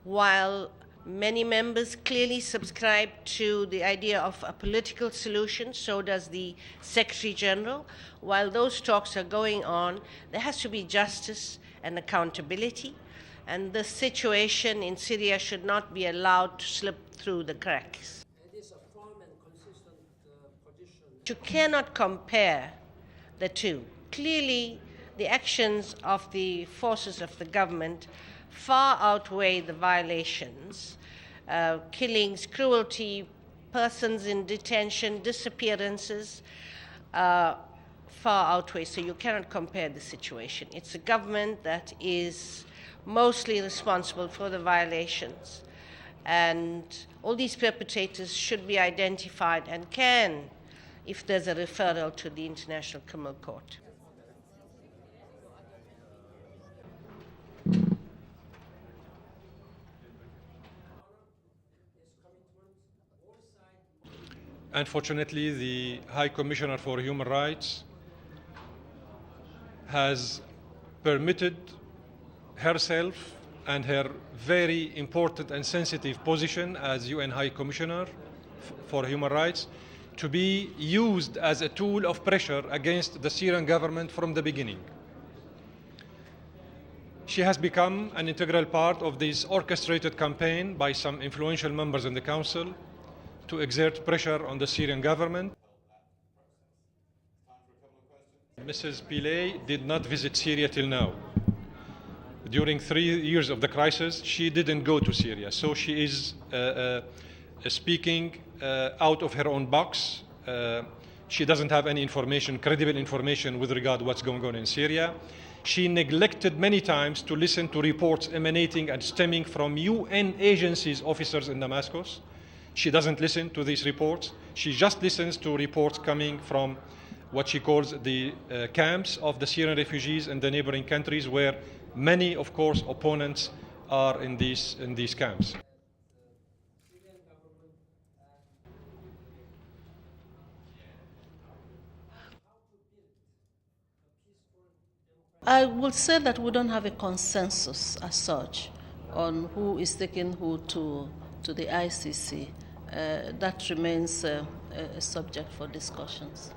While many members clearly subscribe to the idea of a political solution, so does the Secretary General. While those talks are going on, there has to be justice and accountability, and the situation in Syria should not be allowed to slip through the cracks. It is a firm and consistent position. You cannot compare the two. Clearly, the actions of the forces of the government far outweigh the violations, killings, cruelty, persons in detention, disappearances, far outweigh. So you cannot compare the situation. It's a government that is mostly responsible for the violations. And all these perpetrators should be identified and can, if there's a referral to the International Criminal Court. Unfortunately, the High Commissioner for Human Rights has permitted herself and her very important and sensitive position as UN High Commissioner for Human Rights to be used as a tool of pressure against the Syrian government from the beginning. She has become an integral part of this orchestrated campaign by some influential members in the Council to exert pressure on the Syrian government. Mrs. Pillay did not visit Syria till now. During 3 years of the crisis, she didn't go to Syria. So she is speaking out of her own box. She doesn't have any information, credible information with regard to what's going on in Syria. She neglected many times to listen to reports emanating and stemming from UN agencies, officers in Damascus. She doesn't listen to these reports. She just listens to reports coming from what she calls the camps of the Syrian refugees in the neighboring countries, where many, of course, opponents are in these camps. I would say that we don't have a consensus as such on who is taking who to the ICC. That remains a subject for discussions.